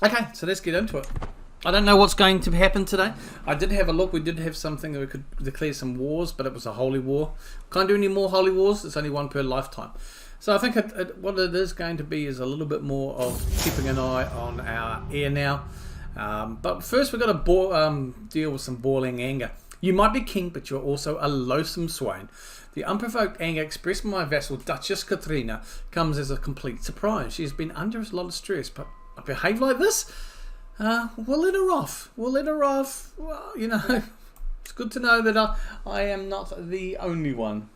Okay, so let's get into it. I don't know what's going to happen today. I did have a look. We did have something that we could declare some wars, but it was a holy war. Can't do any more holy wars. It's only one per lifetime. So I think what it is going to be is a little bit more of keeping an eye on our heir now. But first we've got to deal with some boiling anger. You might be king, but you're also a loathsome swine. The unprovoked anger expressed by my vassal, Duchess Katrina, comes as a complete surprise. She has been under a lot of stress, but I behave like this? We'll let her off. We'll let her off. Well, you know, it's good to know that I am not the only one.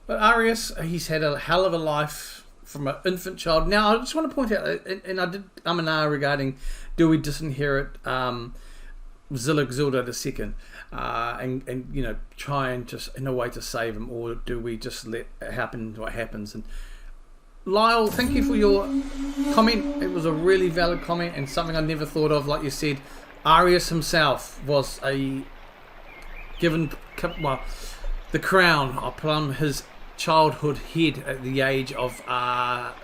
But Arias, he's had a hell of a life from an infant child. Now, I just want to point out, and I did regarding do we disinherit Zillig-Zilda II and you know, try and just in a way to save him, or do we just let it happen what happens? And Lyle, thank you for your comment. It was a really valid comment and something I never thought of. Like you said, Arias himself was given the crown upon his childhood head at the age of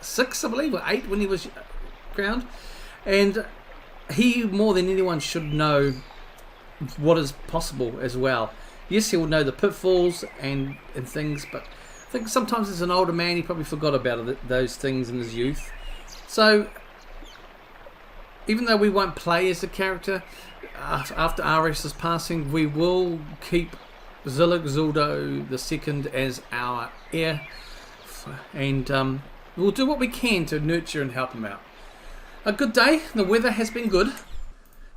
6, I believe, or 8 when he was crowned. And he, more than anyone, should know what is possible as well. Yes, he will know the pitfalls and things, but I think sometimes as an older man he probably forgot about those things in his youth. So even though we won't play as the character after Arias' passing, we will keep Zillig-Zilda II as our heir, and we'll do what we can to nurture and help him out. A good day. The weather has been good.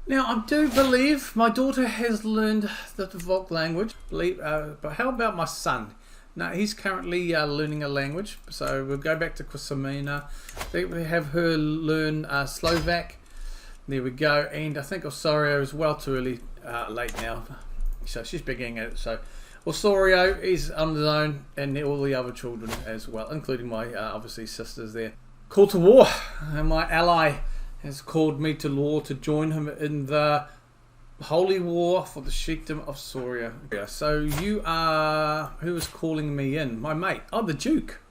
Now, I do believe my daughter has learned the VOC language, but how about my son? No, he's currently learning a language, so we'll go back to Kusamina. We have her learn Slovak. There we go, and I think Osorio is well too late now, so she's beginning at it. So Osorio is on his own, and all the other children as well, including my obviously sisters there. Call to war, and my ally has called me to war to join him in the holy war for the sheikdom of Soria. So you are... who is calling me in? My mate. Oh, the Duke.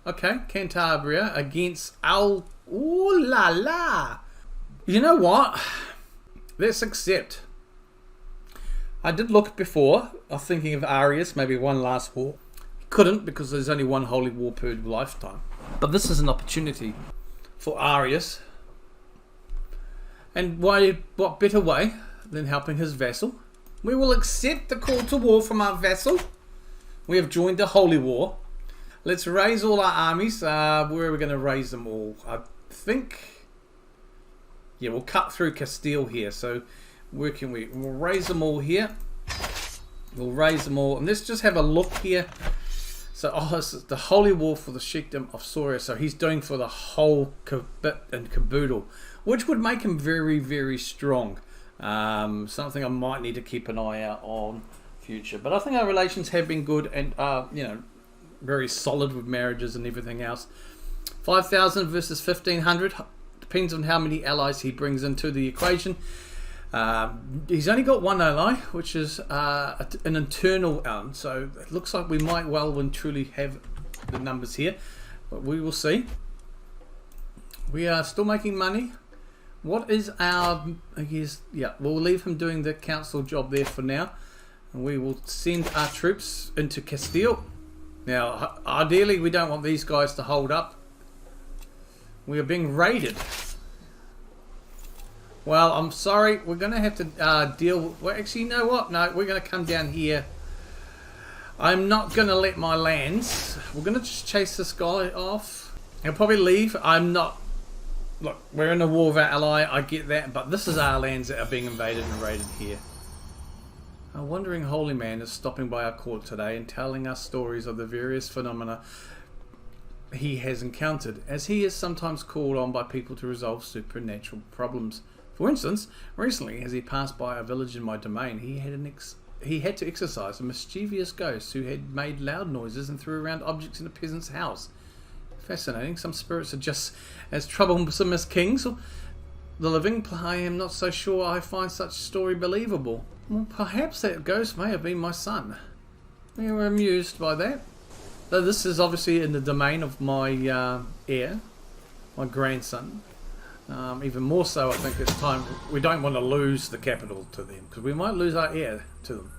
Okay, Cantabria against Al... ooh la la. You know what? Let's accept. I did look before. I was thinking of Arias, maybe one last war. Couldn't, because there's only one holy war per lifetime. But this is an opportunity for Arias. And what better way than helping his vassal? We will accept the call to war from our vassal. We have joined the holy war. Let's raise all our armies. Where are we going to raise them all? I think... yeah, we'll cut through Castile here. So where can we? We'll raise them all here. We'll raise them all. And let's just have a look here. So, this is the holy war for the sheikdom of Soria. So he's doing for the whole bit and caboodle, which would make him very, very strong. Something I might need to keep an eye out on future. But I think our relations have been good and you know, very solid with marriages and everything else. 5,000 versus 1,500 depends on how many allies he brings into the equation. He's only got one ally, which is an internal one, so it looks like we might well and truly have the numbers here, but we will see. We are still making money. What is our... I guess, yeah, we'll leave him doing the council job there for now, and we will send our troops into Castile. Now, ideally, we don't want these guys to hold up. We are being raided. Well, I'm sorry. We're going to have to deal with... well, actually, you know what? No, we're going to come down here. I'm not going to let my lands... we're going to just chase this guy off. He'll probably leave. I'm not... look, we're in a war with our ally. I get that. But this is our lands that are being invaded and raided here. A wandering holy man is stopping by our court today and telling us stories of the various phenomena he has encountered, as he is sometimes called on by people to resolve supernatural problems. For instance, recently, as he passed by a village in my domain, he had to exorcise a mischievous ghost who had made loud noises and threw around objects in a peasant's house. Fascinating. Some spirits are just as troublesome as kings. The living, I am not so sure I find such story believable. Well, perhaps that ghost may have been my son. We were amused by that. Though this is obviously in the domain of my heir, my grandson. Even more so, I think it's time. We don't want to lose the capital to them, because we might lose our heir to them.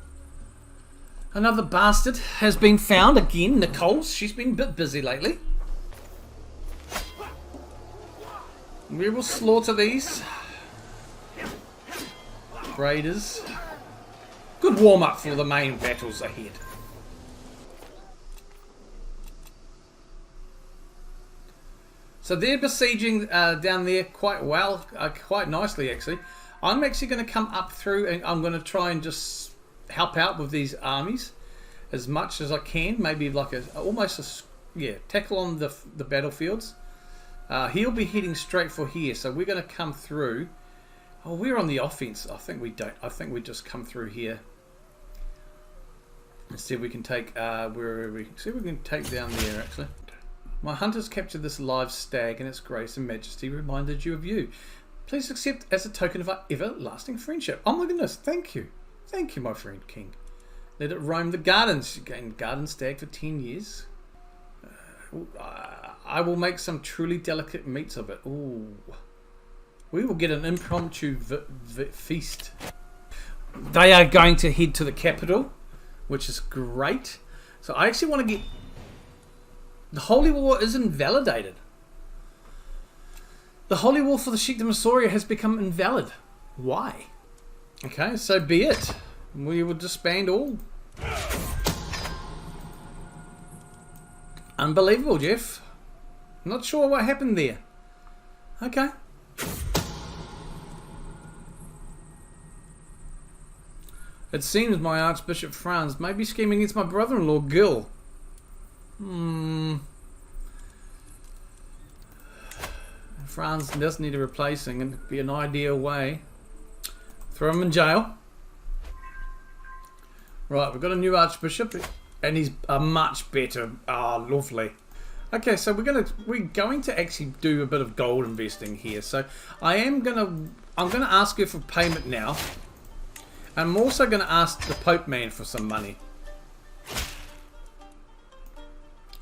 Another bastard has been found again. Nicole's. She's been a bit busy lately. We will slaughter these raiders. Good warm up for the main battles ahead. So they're besieging down there quite well, quite nicely actually. I'm actually going to come up through and I'm going to try and just help out with these armies as much as I can. Maybe like tackle on the battlefields. He'll be heading straight for here, so we're going to come through. Oh, we're on the offense. I think we don't. I think we just come through here. Let's see if we can take. Where are we? See if we can take down there. Actually, my hunters captured this live stag, and its grace and majesty reminded you of you. Please accept as a token of our everlasting friendship. Oh my goodness! Thank you, my friend King. Let it roam the gardens. You gain garden stag for 10 years. I will make some truly delicate meats of it. Ooh. We will get an impromptu feast. They are going to head to the capital, which is great. So I actually want to get... The Holy War is invalidated. The Holy War for the Sheikh de Massoria has become invalid. Why? Okay, so be it. We will disband all. Unbelievable, Jeff. Not sure what happened there. Okay. It seems my Archbishop Franz may be scheming against my brother-in-law, Gil. Franz does need a replacing, and it'd be an ideal way. Throw him in jail. Right, we've got a new Archbishop, and he's a much better. Ah, lovely. Okay, so we're going to actually do a bit of gold investing here. So I'm gonna ask you for payment now. I'm also going to ask the Pope man for some money.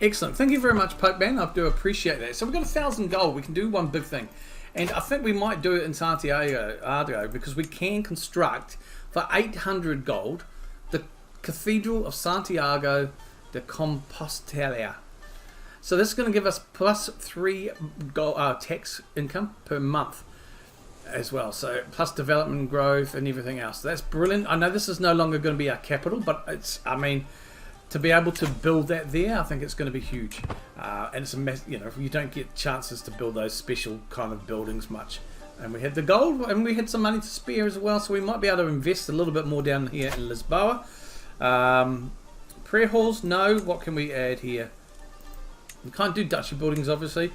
Excellent. Thank you very much, Pope man. I do appreciate that. So we've got 1,000 gold. We can do one big thing. And I think we might do it in Santiago because we can construct for 800 gold the Cathedral of Santiago de Compostela. So this is going to give us plus 3 gold, tax income per month as well. So plus development growth and everything else. So that's brilliant. I know this is no longer going to be our capital, but it's, I mean, to be able to build that there, I think it's going to be huge. And it's a mess, you know, you don't get chances to build those special kind of buildings much. And we had the gold, and we had some money to spare as well, so we might be able to invest a little bit more down here in Lisboa. Prayer halls, no. What can we add here? We can't do duchy buildings, obviously.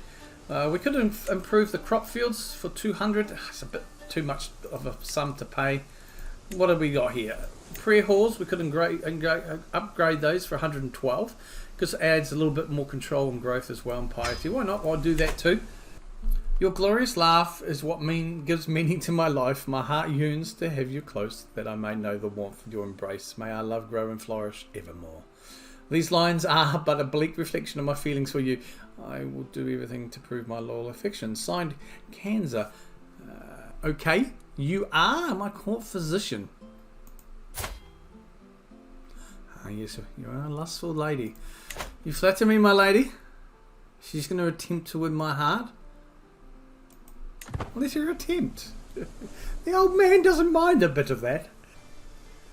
We could improve the crop fields for 200. It's a bit too much of a sum to pay. What have we got here? Prayer halls, we could upgrade those for 112 because it adds a little bit more control and growth as well and piety. Why not? I'll do that too. Your glorious laugh is what gives meaning to my life. My heart yearns to have you close, that I may know the warmth of your embrace. May our love grow and flourish evermore. These lines are but a bleak reflection of my feelings for you. I will do everything to prove my loyal affection. Signed, Kanza. Okay, you are my court physician. Ah, yes, you are a lustful lady. You flatter me, my lady. She's going to attempt to win my heart. Well, it's your attempt. The old man doesn't mind a bit of that.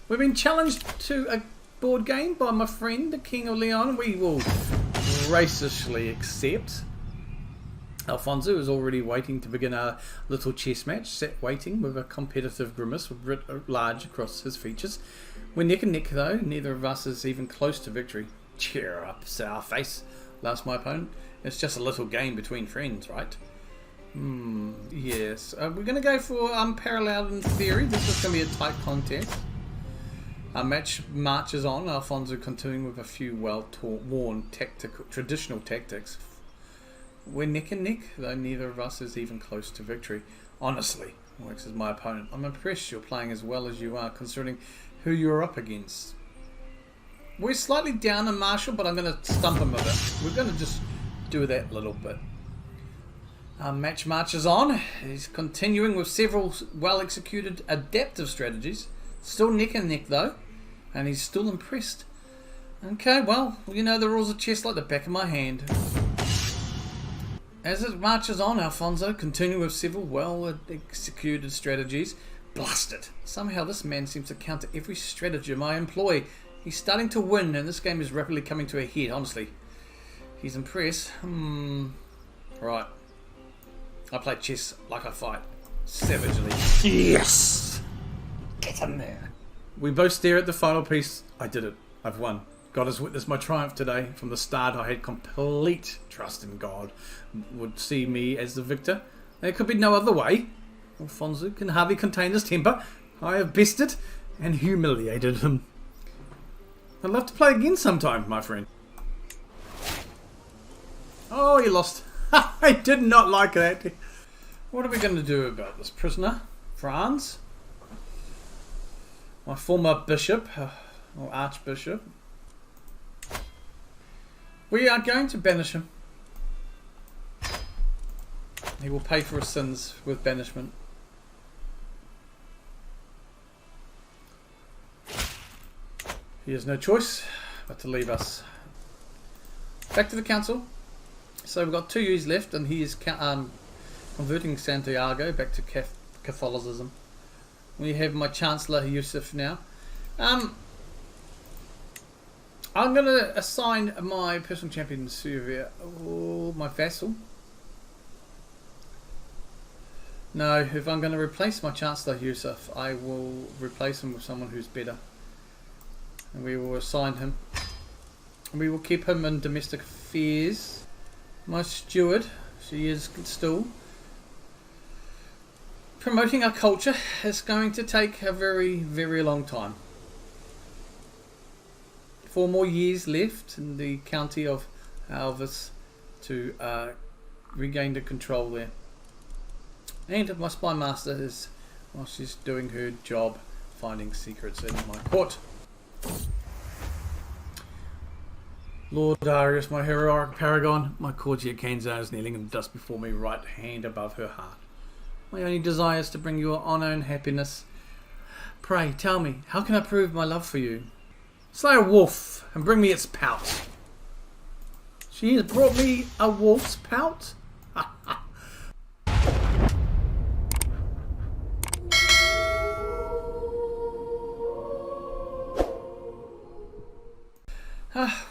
We've been challenged to a board game by my friend, the King of Leon. We will graciously accept. Alfonso is already waiting to begin our little chess match, sat waiting with a competitive grimace writ large across his features. We're neck and neck though, neither of us is even close to victory. Cheer up, Sourface, laughs my opponent. It's just a little game between friends, right? Yes. We're going to go for unparalleled in theory. This is going to be a tight contest. Our match marches on, Alfonso continuing with a few well-worn traditional tactics. We're neck and neck, though neither of us is even close to victory. Honestly, Works as my opponent. I'm impressed you're playing as well as you are, considering who you're up against. We're slightly down in Marshall, but I'm going to stump him a bit. We're going to just do that a little bit. Our match marches on. He's continuing with several well-executed adaptive strategies. Still neck and neck though, and he's still impressed. Okay, well, you know the rules of chess like the back of my hand. As it marches on, Alfonso continuing with several well-executed strategies. Blast it! Somehow this man seems to counter every stratagem I employ. He's starting to win, and this game is rapidly coming to a head, honestly. He's impressed. Right. I play chess like I fight. Savagely. Yes! Get in there. We both stare at the final piece. I did it. I've won. God has witnessed my triumph today. From the start I had complete trust in God. Would see me as the victor. There could be no other way. Alfonso can hardly contain his temper. I have bested and humiliated him. I'd love to play again sometime, my friend. Oh, he lost. I did not like that. What are we going to do about this prisoner? France? My former bishop, or archbishop. We are going to banish him. He will pay for his sins with banishment. He has no choice but to leave us. Back to the council. So we've got 2 years left, and he is converting Santiago back to Catholicism. We have my Chancellor Yusuf now. I'm going to assign my personal champion Serbia, my vassal. No, if I'm going to replace my Chancellor Yusuf, I will replace him with someone who's better. And we will assign him. We will keep him in domestic affairs. My steward, she is still promoting our culture. Is going to take a very, very long time. 4 more years left in the county of Alvis to regain the control there. And my spy master is, well, she's doing her job finding secrets in my court. Lord Arias, my heroic paragon, my courtier Kenza is kneeling in the dust before me, right hand above her heart. My only desire is to bring you honour and happiness. Pray, tell me, how can I prove my love for you? Slay a wolf and bring me its pout. She has brought me a wolf's pout?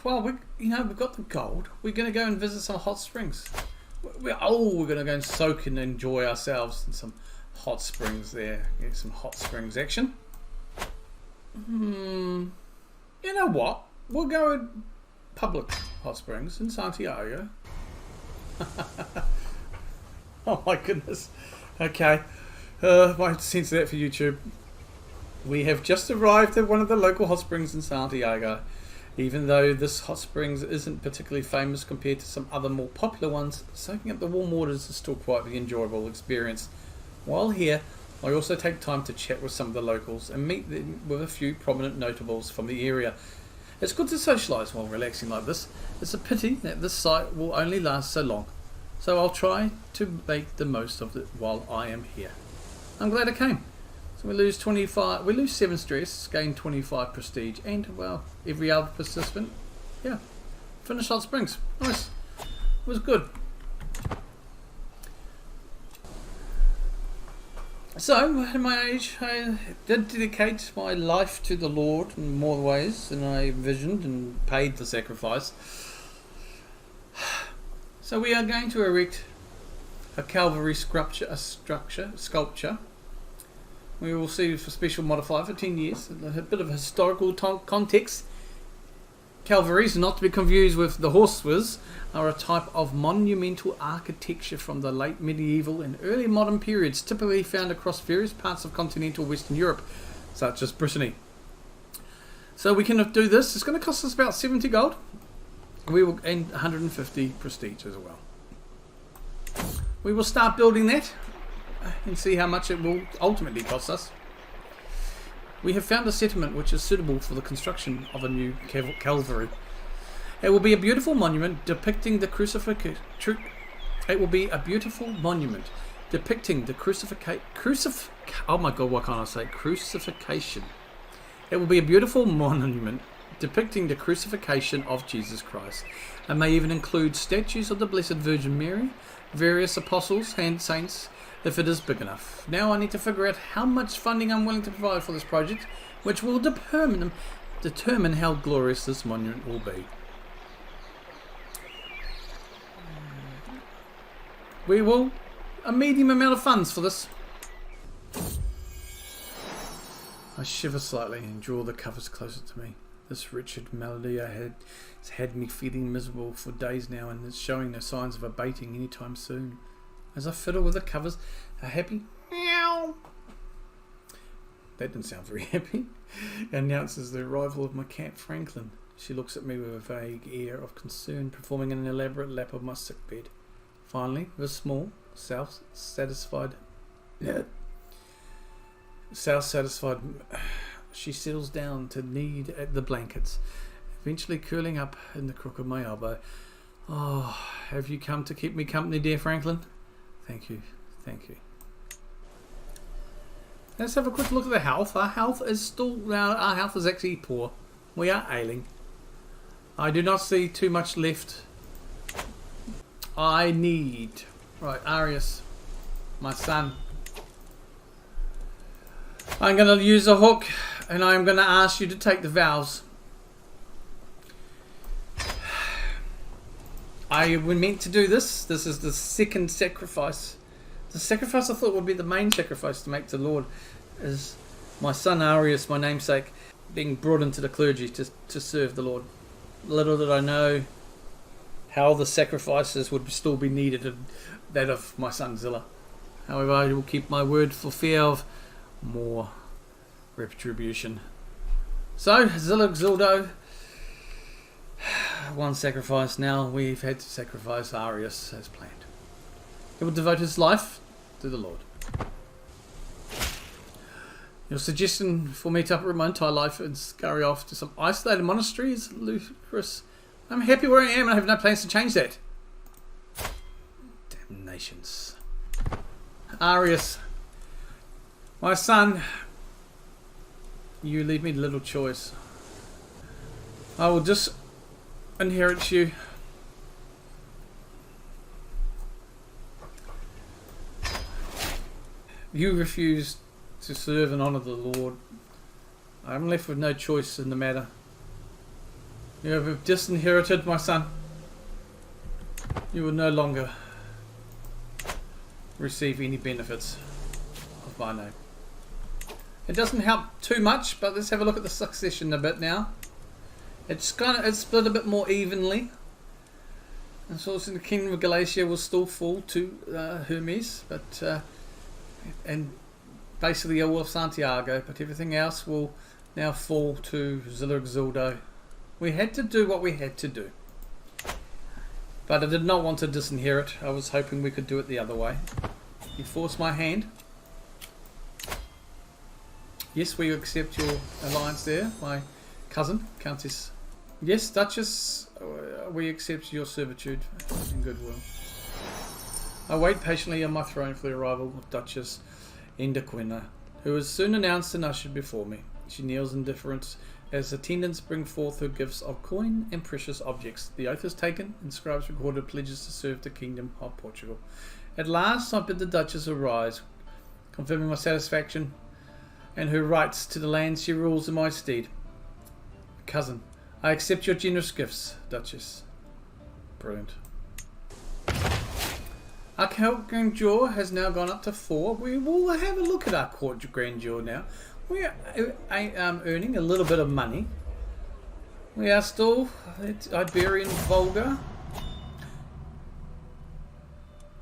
Well, we've got the gold. We're going to go and visit some hot springs. We're going to go and soak and enjoy ourselves in some hot springs there. Get some hot springs action. You know what? We'll go to public hot springs in Santiago. Oh my goodness. Okay. Might censor that for YouTube. We have just arrived at one of the local hot springs in Santiago. Even though this hot springs isn't particularly famous compared to some other more popular ones, soaking up the warm waters is still quite the enjoyable experience. While here, I also take time to chat with some of the locals and meet them with a few prominent notables from the area. It's good to socialise while relaxing like this. It's a pity that this site will only last so long, so I'll try to make the most of it while I am here. I'm glad I came. So we lose 25, we lose 7 stress, gain 25 prestige, and well, every other participant, yeah, finish hot springs. Nice, it was good. So at my age, I did dedicate my life to the Lord in more ways than I envisioned and paid the sacrifice. So we are going to erect a Calvary sculpture. We will see for special modifier for 10 years. A bit of historical context. Calvaries, not to be confused with the horses, are a type of monumental architecture from the late medieval and early modern periods, typically found across various parts of continental Western Europe, such as Brittany. So we can do this. It's going to cost us about 70 gold. We will and 150 prestige as well. We will start building that and see how much it will ultimately cost us. We have found a settlement which is suitable for the construction of a new Calvary. It will be a beautiful monument depicting the crucifixion It will be a beautiful monument depicting the oh my god, what can't I say? Crucifixion. It will be a beautiful monument depicting the crucifixion of Jesus Christ, and may even include statues of the Blessed Virgin Mary, various apostles and saints, if it is big enough. Now I need to figure out how much funding I'm willing to provide for this project, which will determine how glorious this monument will be. We will a medium amount of funds for this. I shiver slightly and draw the covers closer to me. This wretched malady has had me feeling miserable for days now, and it's showing no signs of abating anytime soon. As I fiddle with the covers, a happy meow, that didn't sound very happy, announces the arrival of my cat Franklin. She looks at me with a vague air of concern, performing an elaborate lap of my sick bed. Finally, with a small, self-satisfied, she settles down to knead at the blankets, eventually curling up in the crook of my elbow. Oh, have you come to keep me company, dear Franklin? Thank you, thank you. Let's have a quick look at the health. Our health is actually poor. We are ailing. I do not see too much left. I need... Right, Arias, my son. I'm going to use a hook, and I'm going to ask you to take the vows. I meant to do this. This is the second sacrifice. The sacrifice I thought would be the main sacrifice to make to the Lord is my son Arias, my namesake, being brought into the clergy to serve the Lord. Little did I know how the sacrifices would still be needed in that of my son Zilla. However, I will keep my word for fear of more retribution. So, Zilla Xildo, one sacrifice. Now we've had to sacrifice Arias as planned. He will devote his life to the Lord. Your suggestion for me to uproot my entire life and scurry off to some isolated monastery is ludicrous. I'm happy where I am and I have no plans to change that. Damnations. Arias, my son, you leave me little choice. I will just inherit you. You refuse to serve and honour the Lord. I am left with no choice in the matter. You have disinherited my son. You will no longer receive any benefits of my name. It doesn't help too much, but let's have a look at the succession a bit now. It's split a bit more evenly. And so the Kingdom of Galatia will still fall to Hermes, but and basically all of Santiago, but everything else will now fall to Zilla Xildo. We had to do what we had to do. But I did not want to disinherit. I was hoping we could do it the other way. You forced my hand. Yes, we accept your alliance there, my cousin, Countess. Yes, Duchess, we accept your servitude and goodwill. I wait patiently on my throne for the arrival of Duchess Endoquina, who is soon announced and ushered before me. She kneels in deference as attendants bring forth her gifts of coin and precious objects. The oath is taken, and scribes recorded pledges to serve the Kingdom of Portugal. At last I bid the Duchess arise, confirming my satisfaction and her rights to the land she rules in my stead. Cousin, I accept your generous gifts, Duchess. Brilliant. Our court grandeur has now gone up to 4. We will have a look at our court grandeur now. We are earning a little bit of money. We are still Iberian vulgar.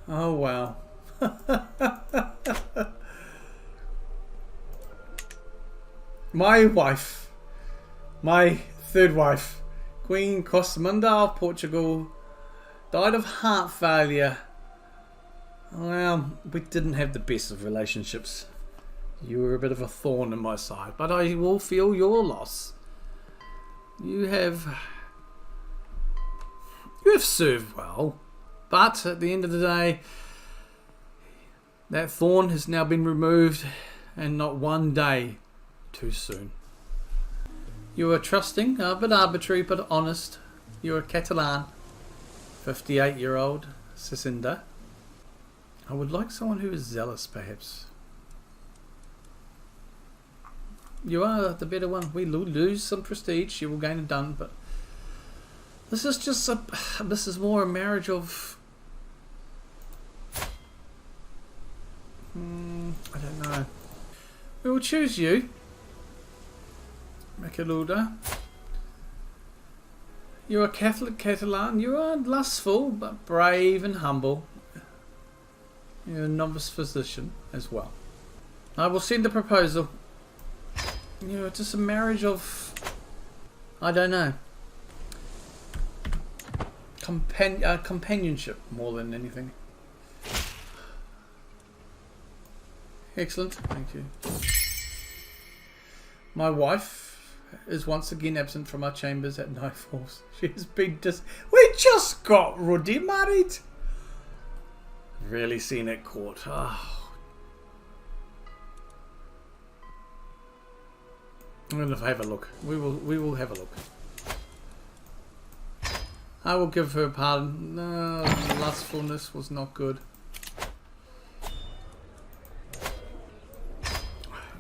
Oh wow. My wife, my third wife, Queen Cosmunda of Portugal, died of heart failure. Well, we didn't have the best of relationships. You were a bit of a thorn in my side, but I will feel your loss. You have served well. But at the end of the day, that thorn has now been removed, and not one day too soon. You are trusting, a bit arbitrary but honest. You're a Catalan, 58-year-old Cicinda. I would like someone who is zealous, perhaps. You are the better one. We lose some prestige. You will gain a done, but this is just a. This is more a marriage of. I don't know. We will choose you, Macaluda. You're a Catholic Catalan. You are lustful, but brave and humble. You're a novice physician as well. I will send a proposal. You're just a marriage of, I don't know, companionship more than anything. Excellent, thank you. My wife is once again absent from our chambers at nightfalls. She has been we just got Ruddy married. Really seen at court. Oh. I'm going to have a look. We will have a look. I will give her a pardon. No, lustfulness was not good.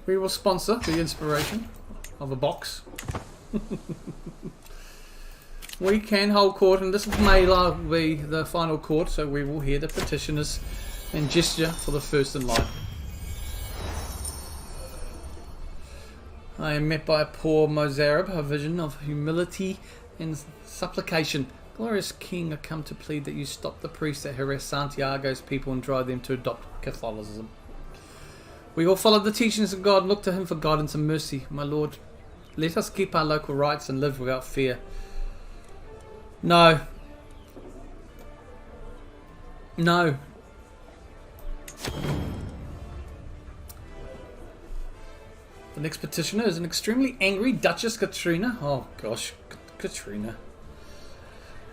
We will sponsor the inspiration of a box. We can hold court, and this may be the final court, so we will hear the petitioners and gesture for the first in line. I am met by a poor Mozarab, a vision of humility and supplication. Glorious King, I come to plead that you stop the priests that harass Santiago's people and drive them to adopt Catholicism. We all follow the teachings of God and look to him for guidance and mercy. My Lord, let us keep our local rights and live without fear. No. No. The next petitioner is an extremely angry Duchess Katrina. Oh gosh, Katrina.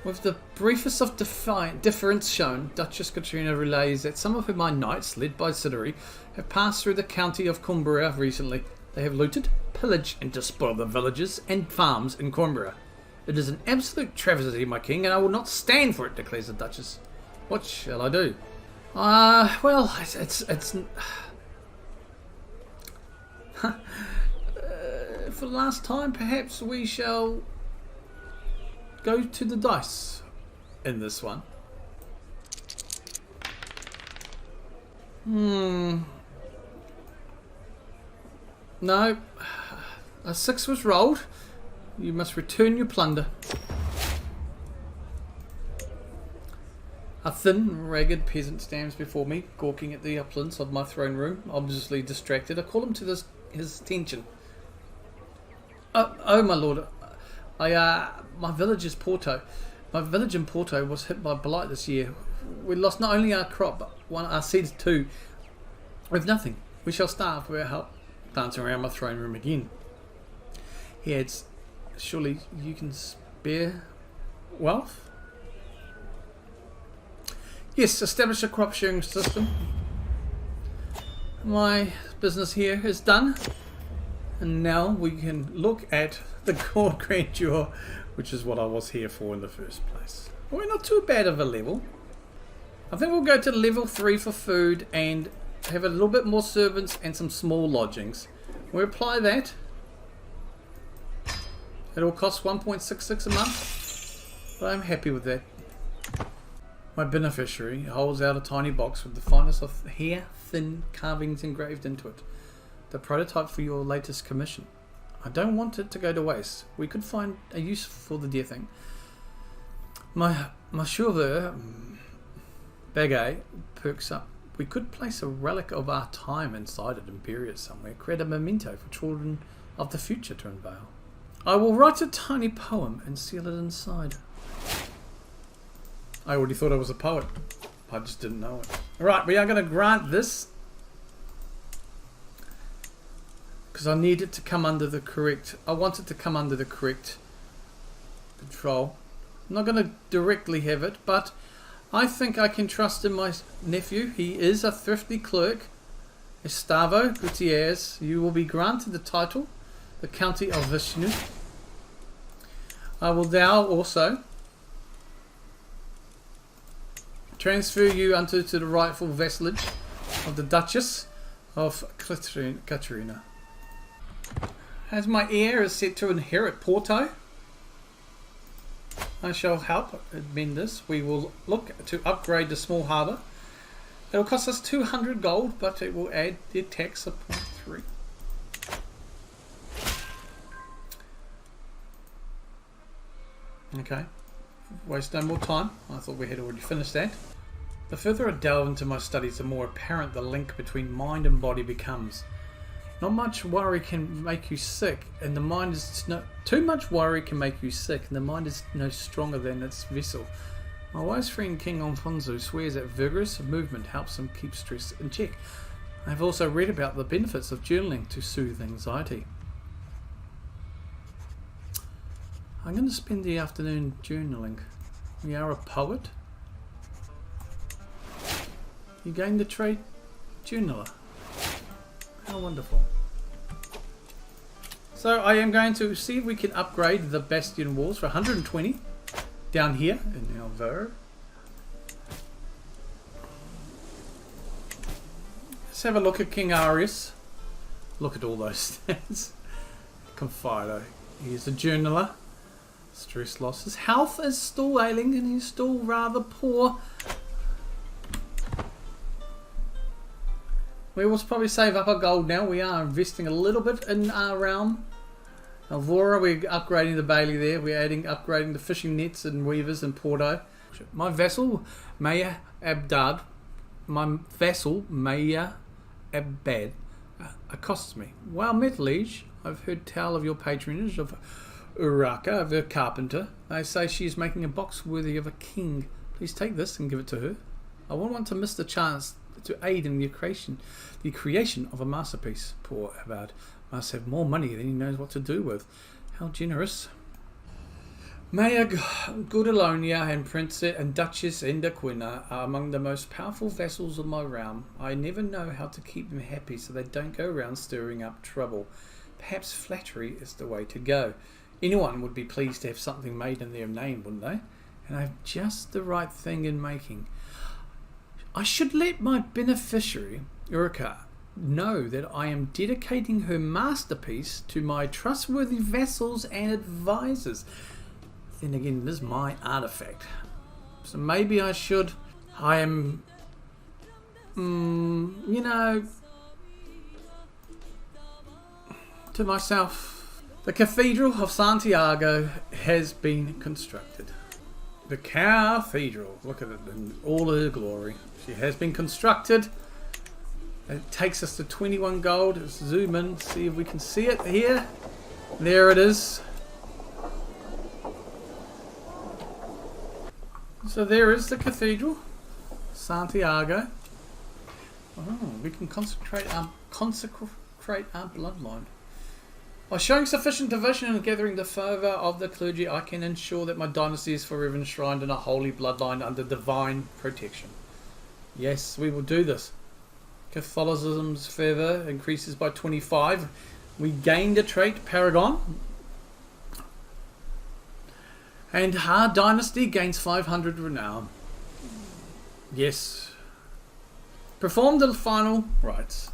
With the briefest of difference shown, Duchess Katrina relays that some of my knights, led by Sideri, have passed through the county of Cumbria recently. They have looted, pillaged, and despoiled the villages and farms in Cumbria. It is an absolute travesty, my king, and I will not stand for it, declares the Duchess. What shall I do? Well, it's for the last time, perhaps we shall go to the dice in this one. No. A 6 was rolled. You must return your plunder. A thin, ragged peasant stands before me, gawking at the uplands of my throne room, obviously distracted. I call him to his attention. Oh, my lord. My village is Porto. My village in Porto was hit by blight this year. We lost not only our crop, but our seeds too. With nothing. We shall starve without help. Dancing around my throne room again. He adds, surely you can spare wealth? Yes, establish a crop sharing system. My business here is done. And now we can look at the court grandeur, which is what I was here for in the first place. We're not too bad of a level. I think we'll go to level 3 for food and have a little bit more servants and some small lodgings. We apply that. It'll cost 1.66 a month, but I'm happy with that. My beneficiary holds out a tiny box with the finest of hair-thin carvings engraved into it. The prototype for your latest commission. I don't want it to go to waste. We could find a use for the dear thing. My chauffeur, Bagay, perks up. We could place a relic of our time inside it, Imperius somewhere. Create a memento for children of the future to unveil. I will write a tiny poem and seal it inside. I already thought I was a poet. I just didn't know it. Alright, we are going to grant this. Because I need it to come under the correct... I want it to come under the correct control. I'm not going to directly have it, but I think I can trust in my nephew. He is a thrifty clerk. Gustavo Gutierrez, you will be granted the title, the County of Vishnu. I will thou also transfer you unto to the rightful vassalage of the Duchess of Katrina. As my heir is set to inherit Porto, I shall help amend this. We will look to upgrade the small harbour. It will cost us 200 gold, but it will add the tax of 0.3. Okay, waste no more time. I thought we had already finished that. The further I delve into my studies, the more apparent the link between mind and body becomes. Not much worry can make you sick, and the mind is too much worry can make you sick, and the mind is no stronger than its vessel. My wise friend King Alfonso swears that vigorous movement helps him keep stress in check. I have also read about the benefits of journaling to soothe anxiety. I'm going to spend the afternoon journaling. You are a poet. You gained the trade journaler. How wonderful. So I am going to see if we can upgrade the bastion walls for 120 down here in Alvaro. Let's have a look at King Arias. Look at all those stats. Confido. He's a journaler. Stress loss. His health is still ailing and he's still rather poor. We will probably save up our gold now. We are investing a little bit in our realm. Alvora, we're upgrading the bailey there. We're upgrading the fishing nets and weavers in Porto. My vassal, Maya Abdad, accosts me. Well met, liege. I've heard tell of your patronage of Uraka, the carpenter. They say she is making a box worthy of a king. Please take this and give it to her. I won't want to miss the chance to aid in the creation of a masterpiece. Poor Abad must have more money than he knows what to do with. How generous. Maya Goodalonia and Princess and Duchess Endaquina are among the most powerful vassals of my realm. I never know how to keep them happy so they don't go around stirring up trouble. Perhaps flattery is the way to go. Anyone would be pleased to have something made in their name, wouldn't they? And I have just the right thing in making. I should let my beneficiary, Urika, know that I am dedicating her masterpiece to my trustworthy vassals and advisors. Then again, it is my artifact. So maybe I should... I am... you know... To myself... The Cathedral of Santiago has been constructed. The Cathedral. Look at it in all her glory. She has been constructed. It takes us to 21 gold. Let's zoom in, see if we can see it here. There it is. So there is the Cathedral, Santiago. Oh, we can consecrate our bloodline. By showing sufficient devotion and gathering the favour of the clergy, I can ensure that my dynasty is forever enshrined in a holy bloodline under divine protection. Yes, we will do this. Catholicism's favour increases by 25. We gained a trait, Paragon. And our dynasty gains 500 renown. Yes. Perform the final rites.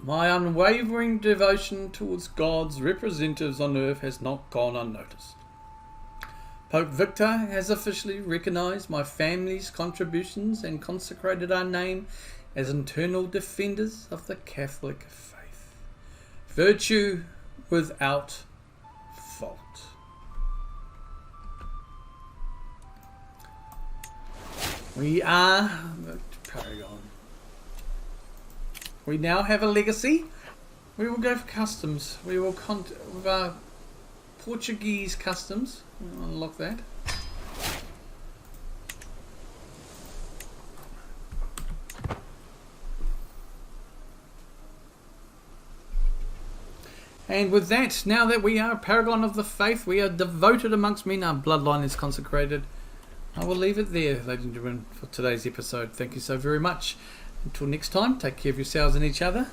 My unwavering devotion towards God's representatives on earth has not gone unnoticed. Pope Victor has officially recognized my family's contributions and consecrated our name as eternal defenders of the Catholic faith. Virtue without fault. We are the Paragon. We now have a legacy. We will go for customs. We will with our Portuguese customs. We'll unlock that. And with that, now that we are a paragon of the faith, we are devoted amongst men, our bloodline is consecrated. I will leave it there, ladies and gentlemen, for today's episode. Thank you so very much. Until next time, take care of yourselves and each other.